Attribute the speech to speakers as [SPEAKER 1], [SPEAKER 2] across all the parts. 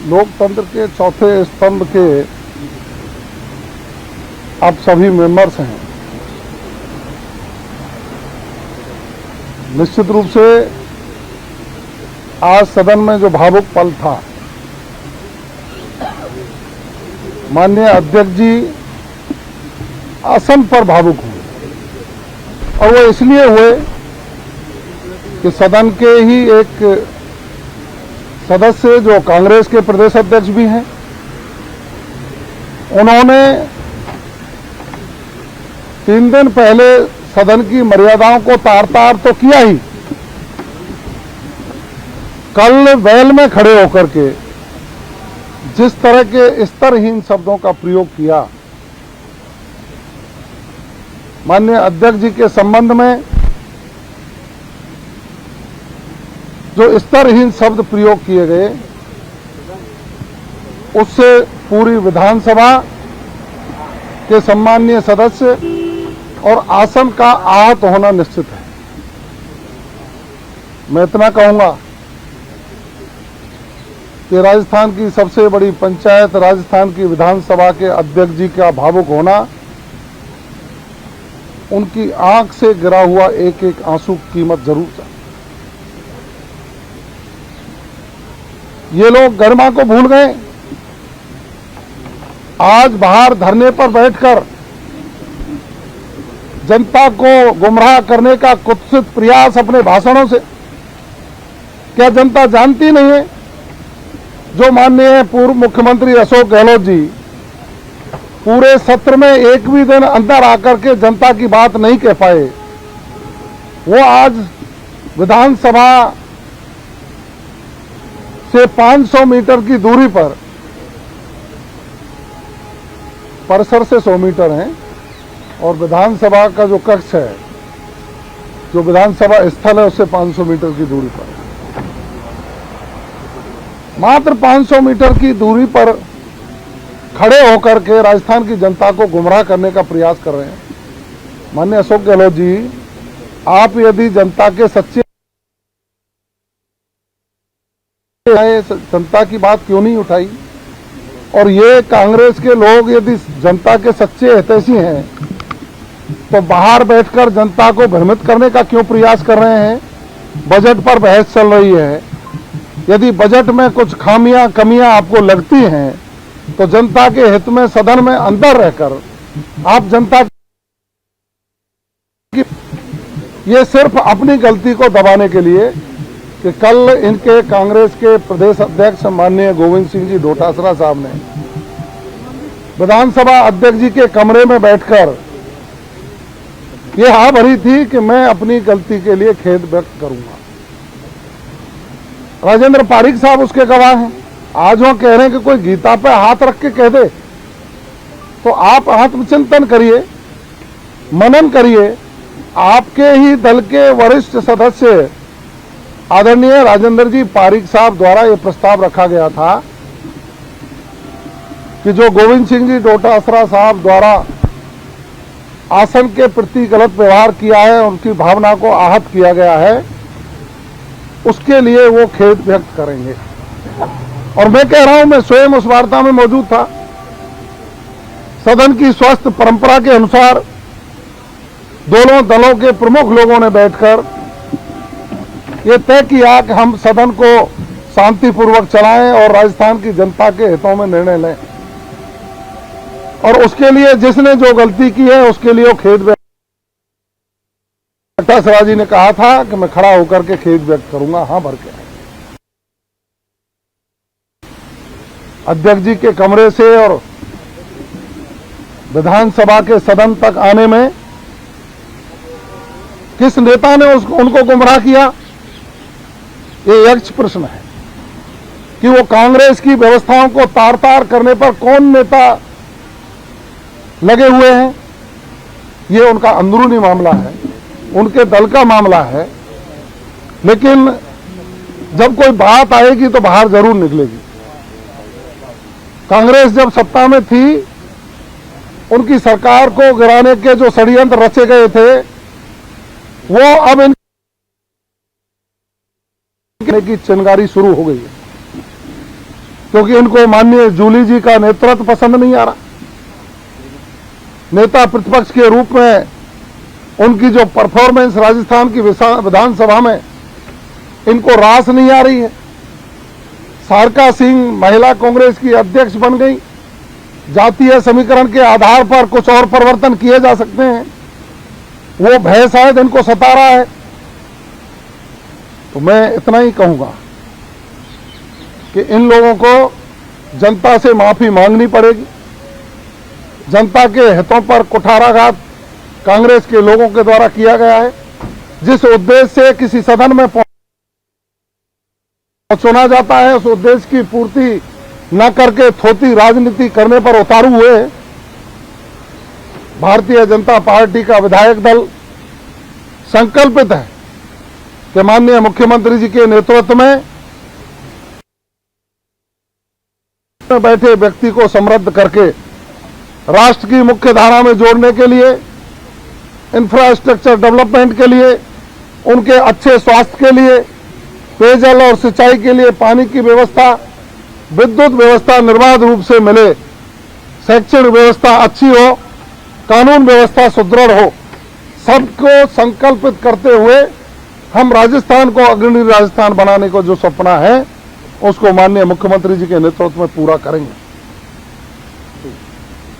[SPEAKER 1] लोकतंत्र के चौथे स्तंभ के आप सभी मेंबर्स हैं। निश्चित रूप से आज सदन में जो भावुक पल था, माननीय अध्यक्ष जी आसन पर भावुक हुए और वो इसलिए हुए कि सदन के ही एक सदस्य जो कांग्रेस के प्रदेश अध्यक्ष भी हैं, उन्होंने 3 दिन पहले सदन की मर्यादाओं को तार-तार तो किया ही, कल वेल में खड़े होकर के जिस तरह के स्तरहीन शब्दों का प्रयोग किया माननीय अध्यक्ष जी के संबंध में, जो स्तरहीन शब्द प्रयोग किए गए, उससे पूरी विधानसभा के सम्माननीय सदस्य और आसन का आहत होना निश्चित है। मैं इतना कहूंगा कि राजस्थान की सबसे बड़ी पंचायत, राजस्थान की विधानसभा के अध्यक्ष जी का भावुक होना, उनकी आंख से गिरा हुआ एक एक आंसू की कीमत जरूर चाहिए। ये लोग गरिमा को भूल गए। आज बाहर धरने पर बैठकर जनता को गुमराह करने का कुत्सित प्रयास अपने भाषणों से, क्या जनता जानती नहीं है? जो माननीय पूर्व मुख्यमंत्री अशोक गहलोत जी पूरे सत्र में एक भी दिन अंदर आकर के जनता की बात नहीं कह पाए, वो आज विधानसभा से 500 मीटर की दूरी पर, परिसर से 100 मीटर है और विधानसभा का जो कक्ष है, जो विधानसभा स्थल है, उससे 500 मीटर की दूरी पर, मात्र 500 मीटर की दूरी पर खड़े होकर के राजस्थान की जनता को गुमराह करने का प्रयास कर रहे हैं। माननीय अशोक गहलोत जी, आप यदि जनता के सच्चे जनता की बात क्यों नहीं उठाई, और ये कांग्रेस के लोग यदि जनता के सच्चे हितैषी हैं तो बाहर बैठकर जनता को भ्रमित करने का क्यों प्रयास कर रहे हैं? बजट पर बहस चल रही है, यदि बजट में कुछ खामियां कमियां आपको लगती हैं तो जनता के हित में सदन में अंदर रहकर आप जनता की, ये सिर्फ अपनी गलती को दबाने के लिए कि कल इनके कांग्रेस के प्रदेश अध्यक्ष माननीय गोविंद सिंह जी डोटासरा साहब ने विधानसभा अध्यक्ष जी के कमरे में बैठकर ये हाँ भरी थी कि मैं अपनी गलती के लिए खेद व्यक्त करूंगा। राजेंद्र पारीक साहब उसके गवाह हैं। आज वो कह रहे हैं कि कोई गीता पे हाथ रख के कह दे, तो आप आत्मचिंतन करिए, मनन करिए। आपके ही दल के वरिष्ठ सदस्य आदरणीय राजेंद्र जी पारीक साहब द्वारा यह प्रस्ताव रखा गया था कि जो गोविंद सिंह जी डोटासरा साहब द्वारा आसन के प्रति गलत व्यवहार किया है, उनकी भावना को आहत किया गया है, उसके लिए वो खेद व्यक्त करेंगे। और मैं कह रहा हूं, मैं स्वयं उस वार्ता में मौजूद था। सदन की स्वस्थ परंपरा के अनुसार दोनों दलों के प्रमुख लोगों ने बैठकर ये तय किया कि हम सदन को शांतिपूर्वक चलाएं और राजस्थान की जनता के हितों में निर्णय लें, और उसके लिए जिसने जो गलती की है उसके लिए वो खेद व्यक्त। डोटासरा जी ने कहा था कि मैं खड़ा होकर के खेद व्यक्त करूंगा, हाँ भर के। अध्यक्ष जी के कमरे से और विधानसभा के सदन तक आने में किस नेता ने उनको गुमराह किया, ये यक्ष प्रश्न है कि वो कांग्रेस की व्यवस्थाओं को तार-तार करने पर कौन नेता लगे हुए हैं। ये उनका अंदरूनी मामला है, उनके दल का मामला है, लेकिन जब कोई बात आएगी तो बाहर जरूर निकलेगी। कांग्रेस जब सत्ता में थी, उनकी सरकार को गिराने के जो षड्यंत्र रचे गए थे, वो अब इन की चिंगारी शुरू हो गई है। क्योंकि इनको माननीय जूली जी का नेतृत्व पसंद नहीं आ रहा। नेता प्रतिपक्ष के रूप में उनकी जो परफॉर्मेंस राजस्थान की विधानसभा में इनको रास नहीं आ रही है। सारका सिंह महिला कांग्रेस की अध्यक्ष बन गई। जातीय समीकरण के आधार पर कुछ और परिवर्तन किए जा सकते हैं, वो भय शायद इनको सता रहा है। तो मैं इतना ही कहूंगा कि इन लोगों को जनता से माफी मांगनी पड़ेगी। जनता के हितों पर कुठाराघात कांग्रेस के लोगों के द्वारा किया गया है। जिस उद्देश्य से किसी सदन में चुना जाता है, उस उद्देश्य की पूर्ति न करके थोती राजनीति करने पर उतारू हुए भारतीय जनता पार्टी का विधायक दल संकल्पित है कि माननीय मुख्यमंत्री जी के नेतृत्व में बैठे व्यक्ति को समृद्ध करके राष्ट्र की मुख्य धारा में जोड़ने के लिए, इंफ्रास्ट्रक्चर डेवलपमेंट के लिए, उनके अच्छे स्वास्थ्य के लिए, पेयजल और सिंचाई के लिए पानी की व्यवस्था, विद्युत व्यवस्था निर्बाध रूप से मिले, शैक्षणिक व्यवस्था अच्छी हो, कानून व्यवस्था सुदृढ़ हो, सबको संकल्पित करते हुए हम राजस्थान को अग्रणी राजस्थान बनाने को जो सपना है उसको माननीय मुख्यमंत्री जी के नेतृत्व में पूरा करेंगे।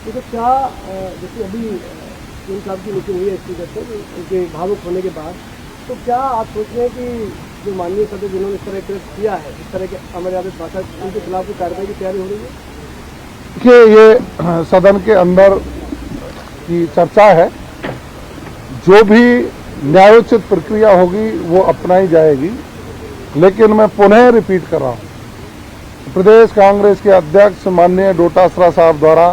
[SPEAKER 2] तो क्या जैसे अभी साहब की मीटिंग हुई है स्पीकर से उनके भावुक होने के बाद, तो क्या आप सोच रहे हैं कि जो माननीय सदस्य जिन्होंने इस तरह किया है, इस तरह के अमर्यादित भाषा, उनके खिलाफ भी कार्रवाई की तैयारी हो रही है?
[SPEAKER 1] देखिए, ये सदन के अंदर की चर्चा है। जो भी न्यायोचित प्रक्रिया होगी वो अपनाई जाएगी। लेकिन मैं पुनः रिपीट कर रहा हूं, प्रदेश कांग्रेस के अध्यक्ष माननीय डोटासरा साहब द्वारा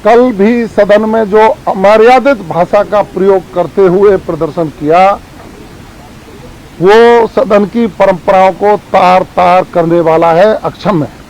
[SPEAKER 1] कल भी सदन में जो अमर्यादित भाषा का प्रयोग करते हुए प्रदर्शन किया, वो सदन की परंपराओं को तार तार करने वाला है, अक्षम्य है।